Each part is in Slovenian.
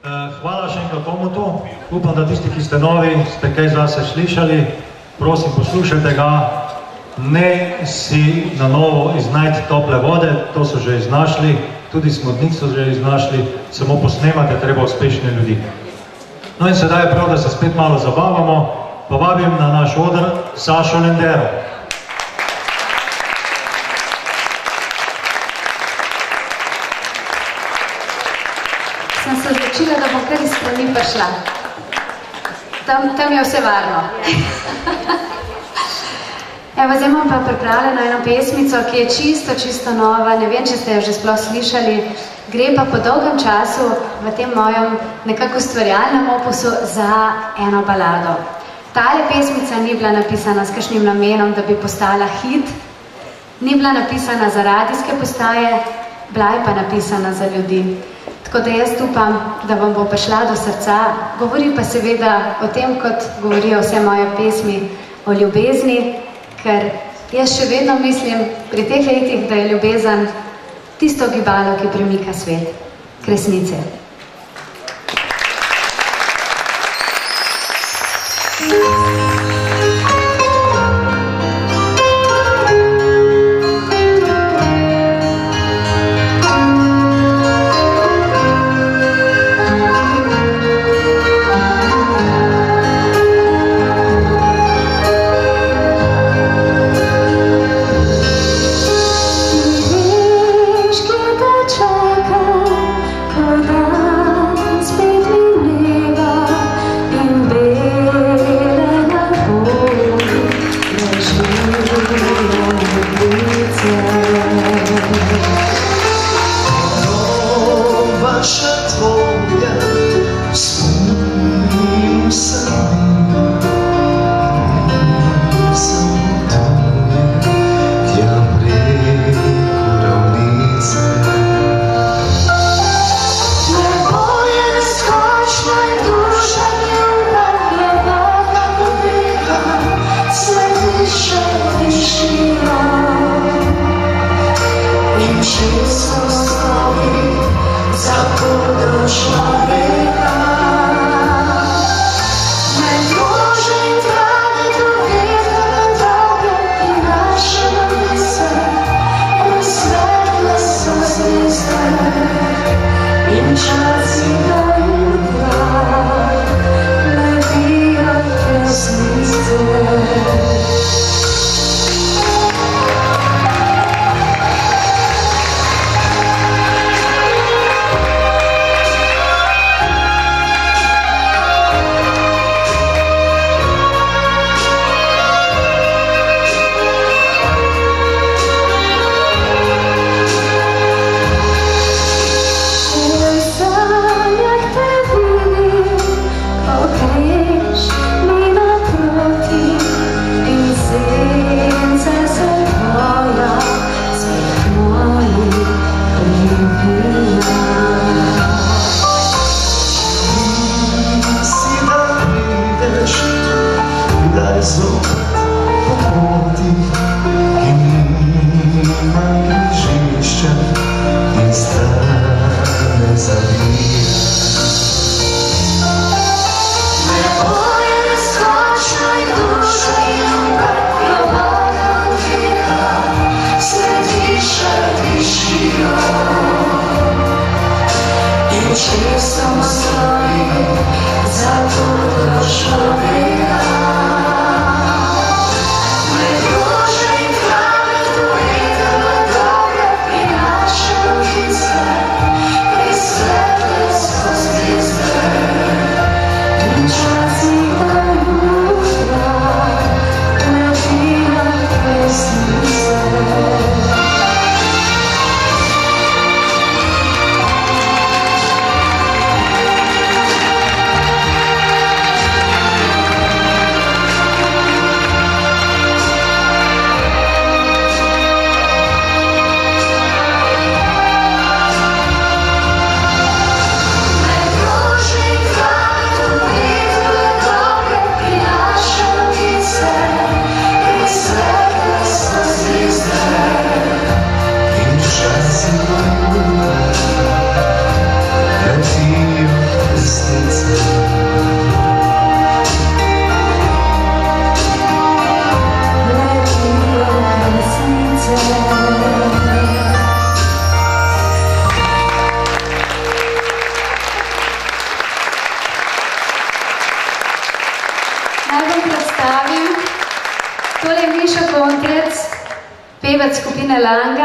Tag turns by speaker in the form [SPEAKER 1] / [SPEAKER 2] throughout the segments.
[SPEAKER 1] Hvala še enkrat Tomutu. Upam, da tisti, ki ste novi, ste kaj zase slišali. Prosim, poslušajte ga. Ne si na novo iznajti tople vode, to so že iznašli, tudi Smodnik so že iznašli, samo posnemate treba uspešne ljudi. No in sedaj je prav, da se spet malo zabavamo. Povabim na naš oder Sašo Lendero.
[SPEAKER 2] Sem se odločila, da bom kar iz strani prišla. Tam je vse varno. Evo, zdaj imam pa pripravljeno eno pesmico, ki je čisto nova, ne vem, če ste jo že sploh slišali. Gre pa po dolgem času v tem mojem nekako ustvarjalnem opusu za eno balado. Tale pesmica ni bila napisana s kakšnim namenom, da bi postala hit, ni bila napisana za radijske postaje, bila je pa napisana za ljudi. Tako da jaz upam, da vam bo prišla do srca, govori pa seveda o tem, kot govorijo vse moje pesmi, o ljubezni, ker jaz še vedno mislim pri teh letih, da je ljubezen tisto gibalo, ki premika svet k resnici.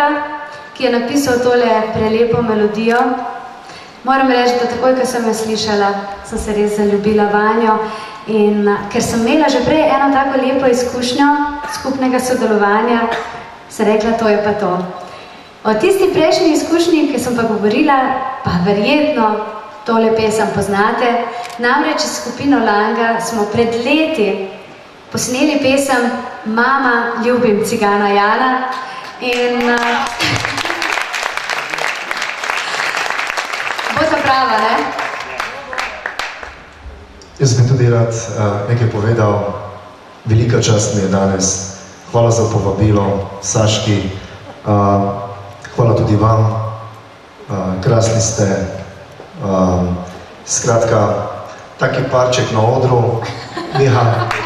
[SPEAKER 2] Langa, ki je napisal tole prelepo melodijo. Moram reči, da takoj, ko sem jo slišala, sem se res zaljubila vanjo in ker sem imela že prej eno tako lepo izkušnjo skupnega sodelovanja, sem rekla, to je pa to. O tisti prejšnji izkušnji, ki sem pa govorila, pa verjetno tole pesem poznate, namreč s skupino Langa smo pred leti posneli pesem Mama, ljubim cigana Jana in bo to prava, ne?
[SPEAKER 3] Jaz bi tudi rad nekaj povedal. Velika čast mi je danes. Hvala za povabilo, Saški. Hvala tudi vam. Krasni ste. Skratka, taki parček na odru. Miha,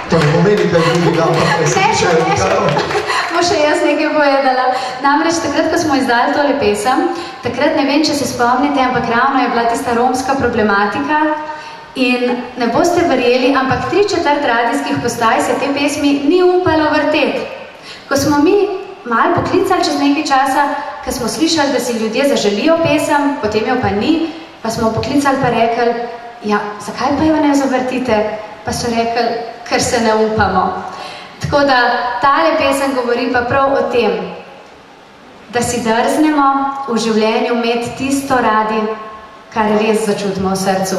[SPEAKER 3] to ne pomeni, kaj drugega, ampak kaj se tiče Mikalo.
[SPEAKER 2] Bo še jaz nekaj povedala. Namreč takrat, ko smo izdali tole pesem, takrat ne vem, če se spomnite, ampak ravno je bila tista romska problematika in ne boste verjeli, ampak 3/4 radijskih postaj se te pesmi ni upalo vrteti. Ko smo mi malo poklicali čez nekaj časa, ko smo slišali, da si ljudje zaželijo pesem, potem jo pa ni, pa smo poklicali pa rekli, ja, zakaj pa jo ne zavrtite? Pa so rekli, ker se ne upamo. Tako da tale pesem govori pa prav o tem, da si drznemo v življenju imeti tisto radi, kar res začutimo v srcu.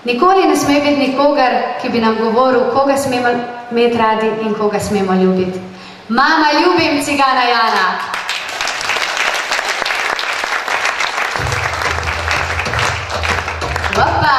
[SPEAKER 2] Nikoli ne sme biti nikogar, ki bi nam govoril, koga smemo imeti radi in koga smemo ljubiti. Mama, ljubim cigana Jana! Opa!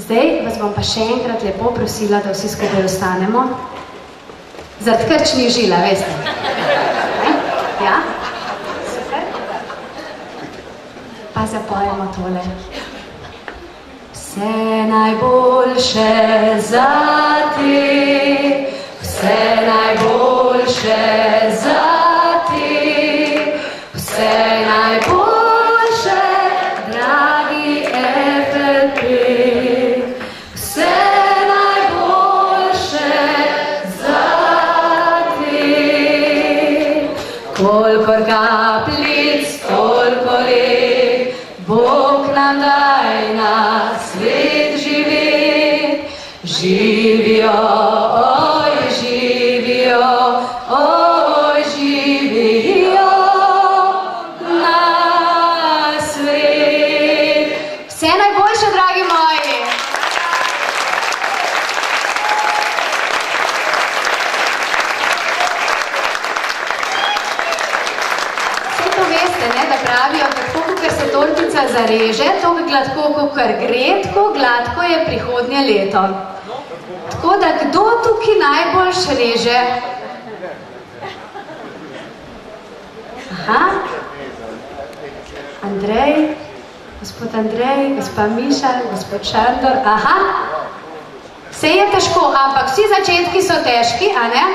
[SPEAKER 2] Zdaj vas bom pa še enkrat lepo prosila, da vsi skupaj ostanemo. Zaradi krčnih žila, veste. Ja? Super. Pa zapojemo tole. Vse najboljše za te, vse najboljše za te, vse najboljše, dragi FLP. Vse najboljše za te. Kolikor kapljic, toliko let, Bog nam daj na svet živet. Živijo, oj, živijo, oj, živijo na svet. Vse najboljše, dragi moji! Vse to veste, ne, da pravijo, tako kot se tortica zareže, tako gladko, kot gre, tako gladko je prihodnje leto. Tako da, kdo tukaj najboljš reže? Aha. Andrej, gospod Andrej, gospa Miša, gospod Šandor. Aha. Vse je težko, ampak vsi začetki so težki, a ne?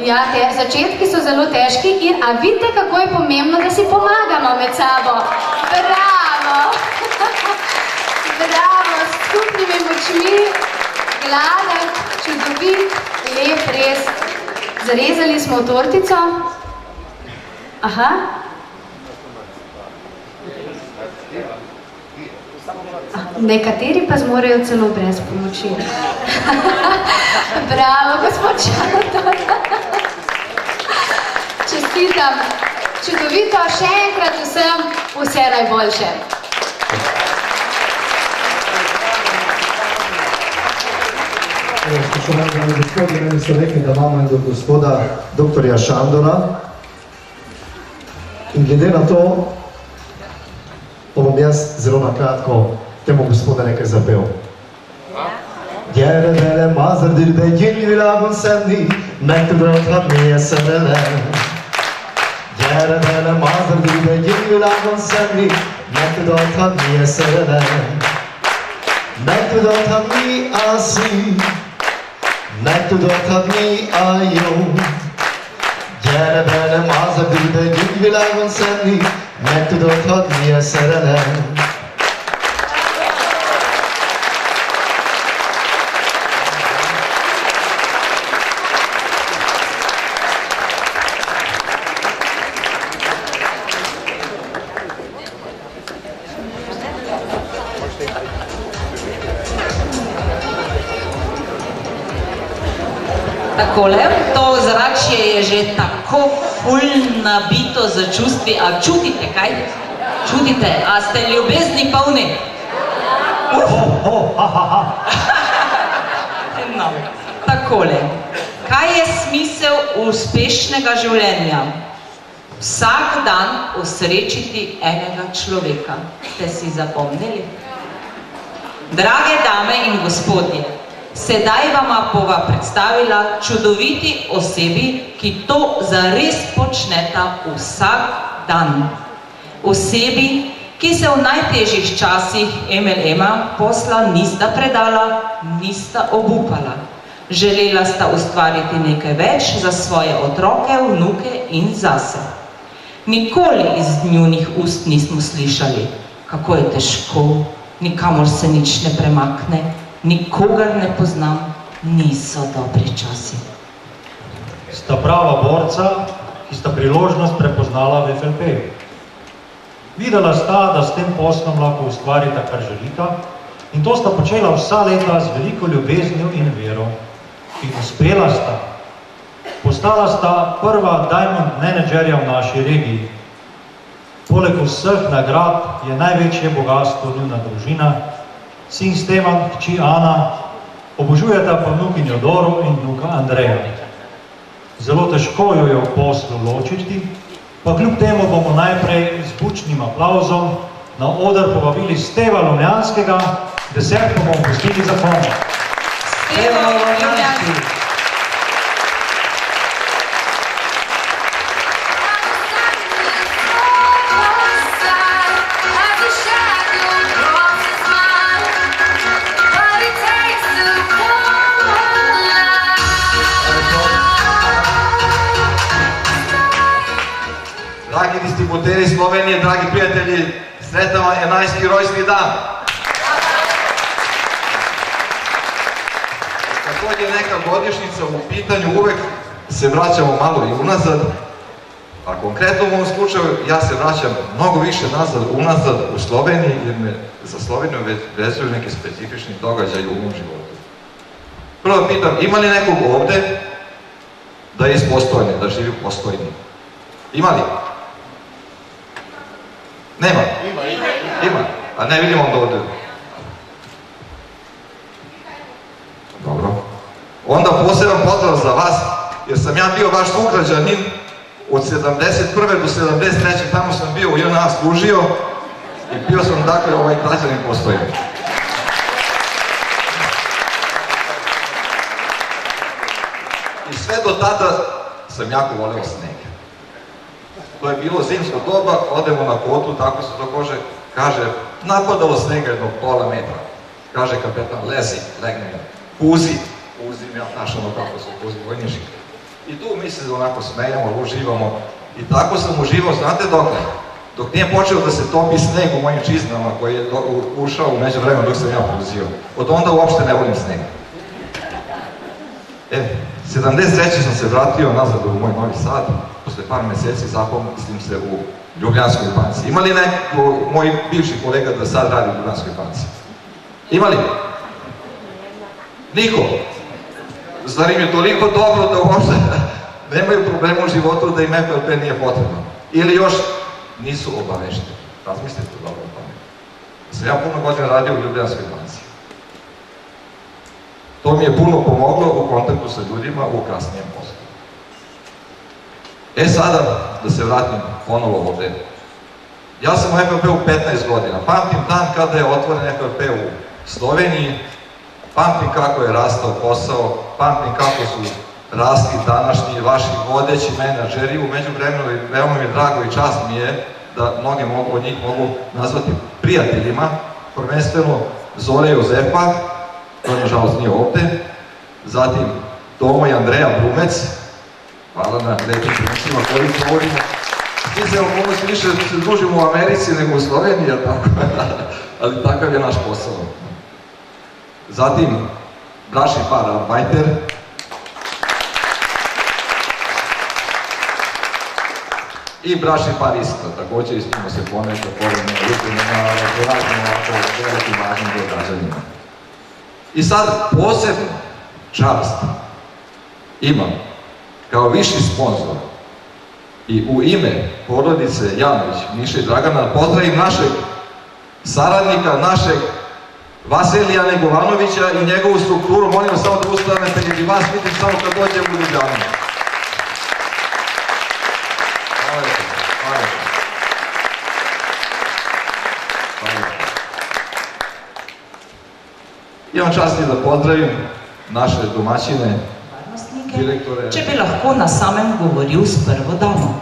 [SPEAKER 2] Ja, začetki so zelo težki in a vidite, kako je pomembno, da si pomagamo med sabo. Bravo! Bravo, s skupnimi močmi, gladen, čudovit, lep, res. Zarezali smo tortico. Aha. Nekateri pa zmorejo celo brez pomoči. Bravo, gospod Šandor. Čestitam. Čudovito, še enkrat vsem vse najboljše.
[SPEAKER 3] Spoštovani gospodi, meni so rekli, da imamo do gospoda doktorja Šandora. In glede na to, pa bom jaz zelo nakratko temu gospoda nekaj zapel. Gyere vele, mazardirbe, gyere világon szenni, megtudod, ha milyen szerelem. Gyere vele, mazardirbe, gyere világon szenni, megtudod, ha milyen szerelem. Megtudod, ha mi a szív, megtudod, ha mi a jó. Gyere vele, mazardirbe, gyere világon szenni, megtudod, ha milyen szerelem.
[SPEAKER 4] Takole, to zračje je že tako ful nabito z čustvi, a čutite kaj? Čutite, a ste ljubezni polni? No, takole, kaj je smisel uspešnega življenja? Vsak dan osrečiti enega človeka. Ste si zapomnili? Drage dame in gospodje, sedaj vama bova predstavila čudoviti osebi, ki to zares počneta vsak dan. Osebi, ki se v najtežjih časih MLM-a posla nista predala, nista obupala. Želela sta ustvariti nekaj več za svoje otroke, vnuke in zase. Nikoli iz njunih ust nismo slišali, kako je težko, nikamor se nič ne premakne, nikogar ne poznam, niso dobri časi.
[SPEAKER 1] Sta prava borca, ki sta priložnost prepoznala v FLP. Videla sta, da s tem poslom lahko ustvarita, kar želita, in to sta počela vsa leta z veliko ljubeznijo in vero. In uspela sta. Postala sta prva diamond menedžerja v naši regiji. Poleg vseh nagrad je največje bogatstvo njuna družina, sin Stevan, hči Ana, obožujeta pa vnukinjo Doro in vnuka Andreja. Zelo težko jo je v poslu ločiti, pa kljub temu bomo najprej z bučnim aplavzom na oder povabili Steva Lomljanskega, Desert pa bomo pustili za fon.
[SPEAKER 4] Stevo Ljubljanski.
[SPEAKER 5] Dragi distributeri Slovenije, dragi prijatelji, sretan vam 11. rojstni dan. Kad god je neka godišnjica u pitanju, uvek se vraćamo malo i unazad, a konkretno u ovom slučaju ja se vraćam mnogo više unazad u Sloveniji, jer me za Sloveniju vezuju neke specifični događaji u mom životu. Prvo pitam, ima li nekog ovde da je iz Postojne, da živi u Postojni? Ima li? Nema? Ima. A ne vidimo onda ovde. Dobro. Onda poseban pozdrav za vas, jer sam ja bio vaš sugrađanin od 71. do 73. Tamo sam bio u JNA služio i bio sam dakle građanin Postojne. I sve do tada sam jako voleo sneg. To je bilo zimsko doba, odemo na kotu, tako se to kaže, napadalo snega jednog pola metra. Kaže kapetan, lezi, legne, puzi, ja znaš ono kako se puzi vojniški. I tu mi se onako smejamo, uživamo. I tako sam uživao, znate dokle? Dok nije počeo da se topi sneg u mojim čizmama koji je ušao u međuvremenu dok sam ja puzio. Od onda uopšte ne volim sneg. 73. sam se vratio nazad u moj Novi Sad, posle par meseci zaposlim se u Ljubljanskoj banci. Ima li neko moj bivši kolega da sad radi u Ljubljanskoj banci? Ima li? Niko. Zar im je toliko dobro da uopšte nemaju problema u životu da im FLP nije potrebno? Ili još nisu obavešteni? Razmislite dobro o tome. Sam ja puno godina radio u Ljubljanskoj banci. To mi je puno pomoglo u kontaktu sa ljudima u kasnijem poslu. Sada, da se vratim ponovo ovde. Ja sam u FLP-u 15 godina. Pamtim dan kada je otvoren FLP u Sloveniji, pamtim kako je rastao posao, pamtim kako su rasli današnji vaši vodeći menadžeri. U međuvremenu veoma mi je drago i čast mi je da mnogi od njih mogu nazvati prijateljima, prvenstveno Zore Jozefa, to nažalost nije ovde, zatim Tomo i Andreja Brumec, hvala na lepim primisima koji govorimo. Svi se okolnosti više se družimo u Americi nego u Sloveniji, ali takav je naš posao. Zatim, bračni par Arbajter, i bračni par Iskra, također i s njima se ponekad poredno ljubimo na razgovaramo o velikim važnim događanjima. I sad posebno čast imam kao viši sponzor i u ime porodice Janović, Miše i Dragana pozdravim našeg saradnika, našeg Vasilija Negovanovića i njegovu strukturu. Molim vas samo da ustanete i vas vidim samo kad dođem u Ljubljanu. Imam časti da pozdravim naše domaćine, direktore.
[SPEAKER 4] Če bi lahko na samem govoril s prvo damo.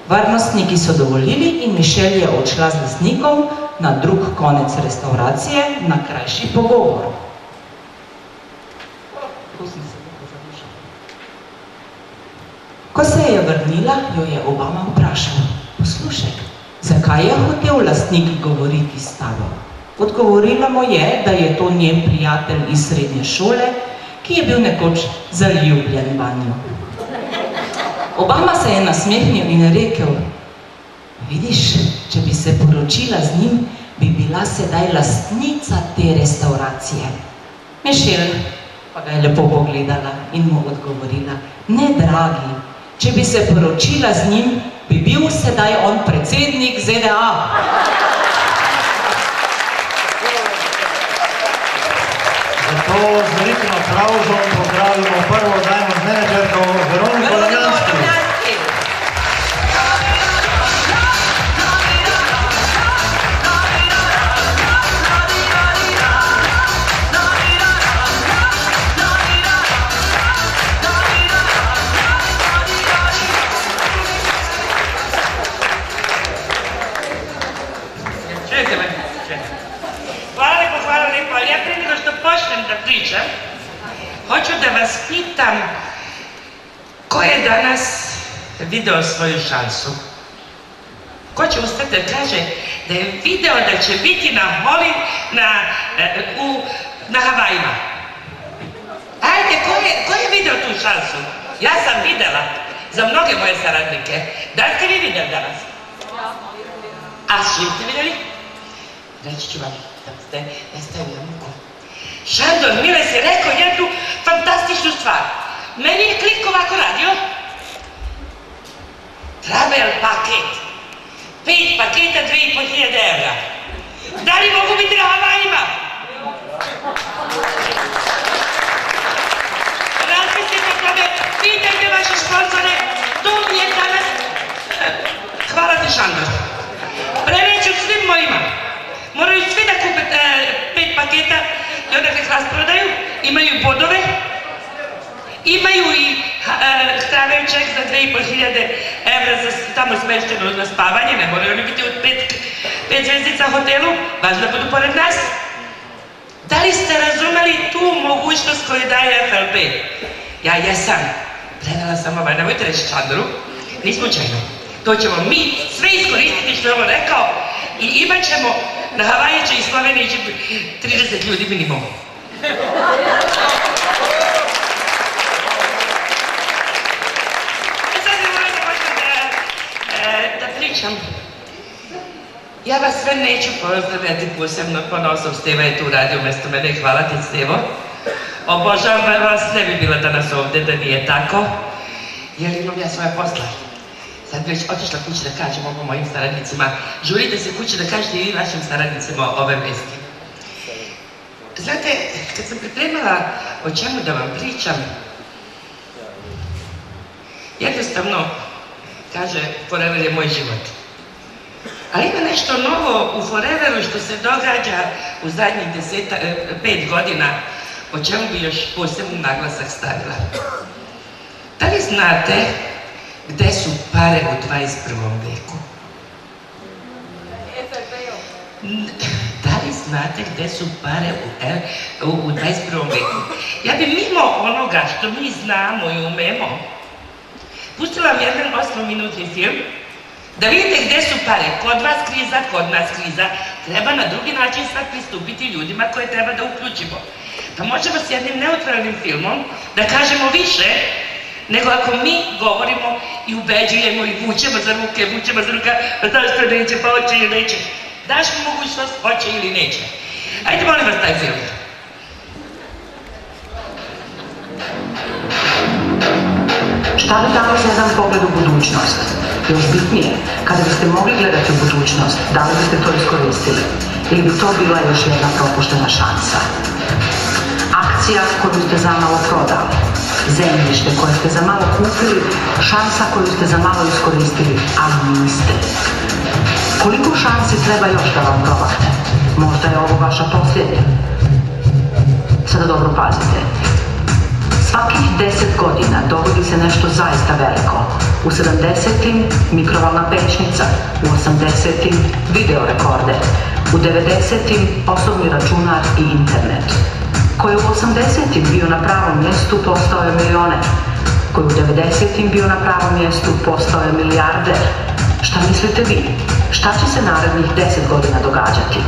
[SPEAKER 4] Varnostniki so dovolili in Mišel je odšla z lastnikom na drug konec restauracije na krajši pogovor. Ko se je vrnila, jo je Obama vprašal: poslušaj, zakaj je hotel lastnik govoriti s tabo? Odgovorila mu je, da je to njen prijatelj iz srednje šole, ki je bil nekoč zaljubljen vanjo. Obama se je nasmehnil in rekel: vidiš, če bi se poročila z njim, bi bila sedaj lastnica te restauracije. Mišel pa ga je lepo pogledala in mu odgovorila: ne, dragi, če bi se poročila z njim, bi bil sedaj on predsednik ZDA.
[SPEAKER 1] Zato z velikim aplavzom pozdravimo prvo Diamond menedžerko Veroniko Ljubljanski.
[SPEAKER 6] pričam, hoću da vas pitam ko je danas video svoju šansu? Ko će ustati da kaže da je video da će biti na Havajima? Ajde, ko je video tu šansu? Ja sam videla za mnoge moje saradnike. Da li ste vi vidjeli danas? A s čim ste vidjeli? Reći ću vam da ste stavili muku. Šandor Miles je rekao jednu fantastičnu stvar. Meni je klik ovako radio. Travel paket. 5 paketa, 2.500 evra. Da li mogu biti na Havajima? Razmislite o tome, pitajte vaše sponzore, to mi je danas. Hvala ti, Šandor. Preneću svim mojima. Moraju svi da kupe 5 paketa i onda ih rasprodaju. Imaju bodove. Imaju i travel ček za 2.500 evra za tamo smešteno na spavanje. Ne moraju oni biti od 5 zvezdica hotelu, baš da budu pored nas. Da li ste razumeli tu mogućnost koju daje FLP? Ja jesam. Prenala sam ovaj, nemojte reći Čandoru, ni slučajno. To ćemo mi sve iskoristiti što je ovo rekao i imat ćemo na Havaji će i Sloveniji će 30 ljudi minimum. Sad ne moram da počnem da pričam. Ja vas sve neću pozdravljati posebno, ponosov Steva je tu radio umjesto mene i hvala ti Stevo. Obožavam vas, ne bi bila danas ovdje da nije tako, jer imam ja svoje posla. Sad bi već otišla kući da kažem ovo mojim saradnicima. Žurite se kući da kažete i vašim saradnicima ove vesti. Znate, kad sam pripremala o čemu da vam pričam, jednostavno, kaže, Forever je moj život. Ali ima nešto novo u Foreveru što se događa u zadnjih 5 godina, o čemu bi još posebno naglasak stavila. Da li znate gde su pare u 21. veku? Da li znate gde su pare u 21. veku? Ja bi mimo onoga što mi znamo i umemo, pustila vam jedan 8-minutni film, da vidite gde su pare. Kod vas kriza, kod nas kriza. Treba na drugi način sad pristupiti ljudima koje treba da uključimo. Pa možemo s jednim neutralnim filmom da kažemo više nego ako mi govorimo i ubeđujemo i vučemo za ruke, pa zašto neće, pa hoće ili neće. Daš mi mogućnost, hoće ili neće. Ajde, molim vas taj film.
[SPEAKER 7] Šta bi dalo za jedan pogled u budućnost? Još bitnije, kada biste mogli gledati u budućnost, da li biste to iskoristili? Ili bi to bila još jedna propuštena šansa? Akcija koju ste zamalo prodali, zemljište koje ste zamalo kupili, šansa koju ste zamalo iskoristili, ali niste. Koliko šansi treba još da vam provahne? Možda je ovo vaša posljednja. Sada dobro pazite. Svakih 10 godina dogodi se nešto zaista veliko. U 70-im mikrovalna pećnica, u 80-im video rekorder, u 90-im osobni računar i internet. Ko je u 80-im bio na pravom mjestu postao je milioner. Ko je u 90-im bio na pravom mjestu postao je milijarder. Šta mislite vi? Šta će se narednih 10 godina događati?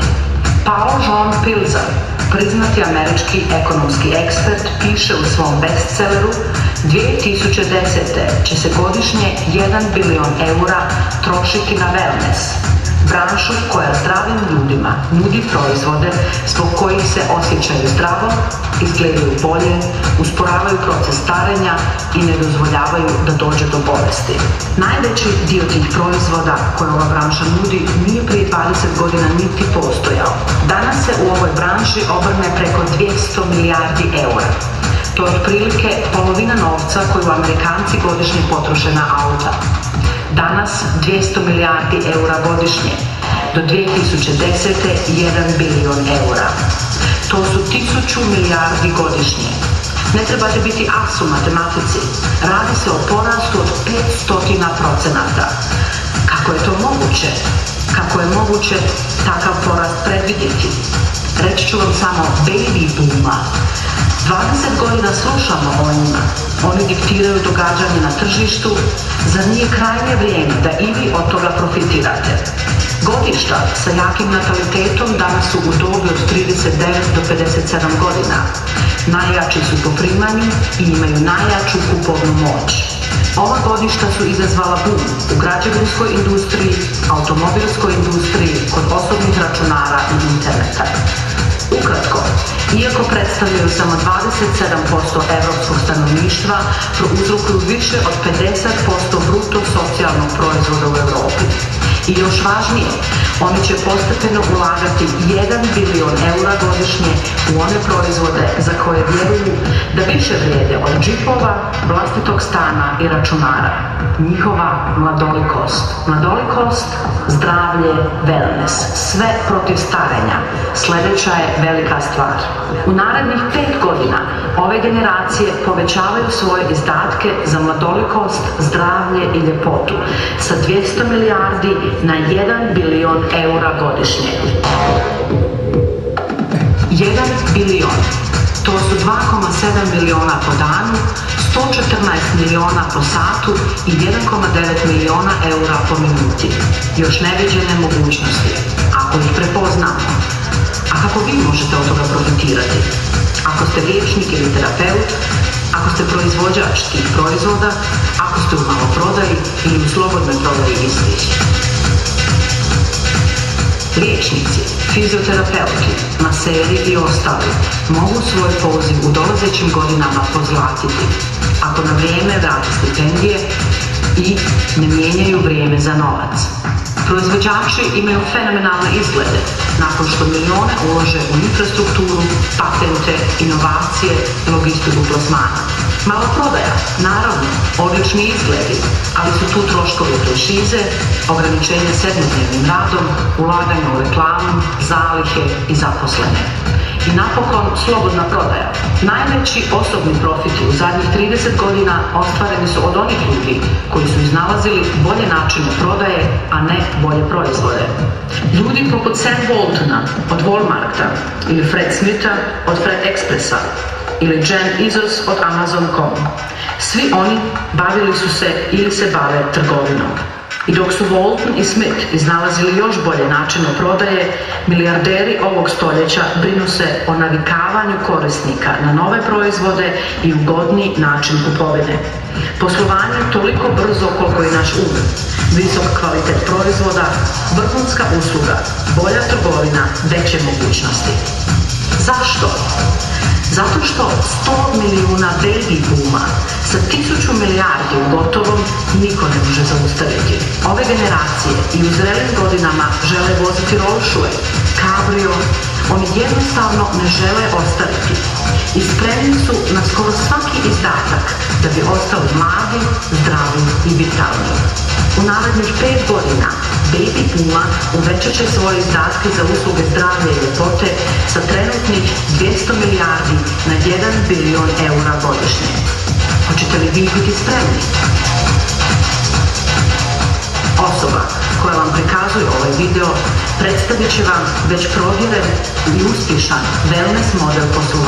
[SPEAKER 7] Paul John Pilzer, priznati američki ekonomski ekspert, piše u svom bestselleru 2010. će se godišnje 1 bilion eura trošiti na wellness, branšu koja zdravim ljudima nudi proizvode zbog kojih se osjećaju zdravo, izgledaju bolje, usporavaju proces starenja i ne dozvoljavaju da dođe do bolesti. Najveći dio tih proizvoda koje ova branša nudi nije prije 20 godina niti postojao. Danas se u ovoj branši obrne preko 200 milijardi eura. To je otprilike polovina novca koju Amerikanci godišnje potroše na auta. Danas 200 milijardi eura godišnje, do 2010. 1 bilion eura. To su 1000 milijardi godišnje. Ne trebate biti as u matematici. Radi se o porastu od 500%. Kako je to moguće? Kako je moguće takav porast predvidjeti? Reći ću vam samo baby booma. 20 godina slušamo o njima. Oni diktiraju događanje na tržištu. Zar nije krajnje vrijeme da i vi od toga profitirate? Godišta sa jakim natalitetom danas su u dobi od 39 do 57 godina. Najjači su po primanju i imaju najjaču kupovnu moć. Ova godišta su izazvala boom u građevinskoj industriji, automobilskoj industriji, kod osobnih računara i interneta. Ukratko, iako predstavljaju samo 27% evropskog stanovništva, prouzrokuju više od 50% bruto socijalnog proizvoda u Europi. I još važnije, oni će postepeno ulagati 1 bilion eura godišnje u one proizvode za koje vjeruju da više vrijede od džipova, vlastitog stana i računara. Njihova mladolikost. Mladolikost, zdravlje, wellness, sve protiv starenja. Sljedeća je velika stvar. U narednih 5 godina ove generacije povećavaju svoje izdatke za mladolikost, zdravlje i ljepotu sa 200 milijardi na 1 bilion eura godišnje. 1 bilion. To su 2,7 miliona po danu, 114 miliona po satu i 1,9 miliona eura po minuti. Još neviđene mogućnosti, ako ih prepoznamo. A kako vi možete od toga profitirati? Ako ste liječnik ili terapeut, ako ste proizvođač tih proizvoda, ako ste u maloprodaji ili u slobodnoj prodaji istih. Liječnici, fizioterapeuti, maseri i ostali mogu svoj poziv u dolazećim godinama pozlatiti ako na vrijeme vrate stipendije i ne mijenjaju vrijeme za novac. Proizvođači imaju fenomenalne izglede nakon što milijone ulože u infrastrukturu, patente, inovacije, logistiku plasmana. Maloprodaja, naravno, odlični izgledi, ali su tu troškovi franšize, ograničenje 7-dnevnim radom, ulaganje u reklamu, zalihe i zaposlene. I napokon, slobodna prodaja. Najveći osobni profiti u zadnjih 30 godina ostvareni su od onih ljudi koji su iznalazili bolje načine prodaje, a ne bolje proizvode. Ljudi poput Sam Waltona od Walmarta ili Fred Smitha od Fred Expressa ili Jen Izos od Amazon.com. Svi oni bavili su se ili se bave trgovinom. I dok su Walton i Smith iznalazili još bolje načine prodaje, milijarderi ovog stoljeća brinu se o navikavanju korisnika na nove proizvode i ugodni način kupovine. Poslovanje toliko brzo koliko i naš um, visok kvalitet proizvoda, vrhunska usluga, bolja trgovina, veće mogućnosti. Zašto? Zato što 100 milijuna baby booma sa 1000 milijardi u gotovom niko ne može zaustaviti. Ove generacije i u zrelim godinama žele voziti Rolls-Royce, Cabrio, oni jednostavno ne žele ostariti i spremni su na skoro svaki izdatak da bi ostali mladi, zdravi i vitalni. U narednih 5 godina baby booma uvećat će svoje izdatke za usluge zdravlja i ljepote sa trenutnih 200 milijardi na 1 bilion eura godišnje. Hoćete li vi biti spremni? Osoba koja vam prikazuje ovaj video predstavit će vam već provjeren i uspješan wellness model poslovanja.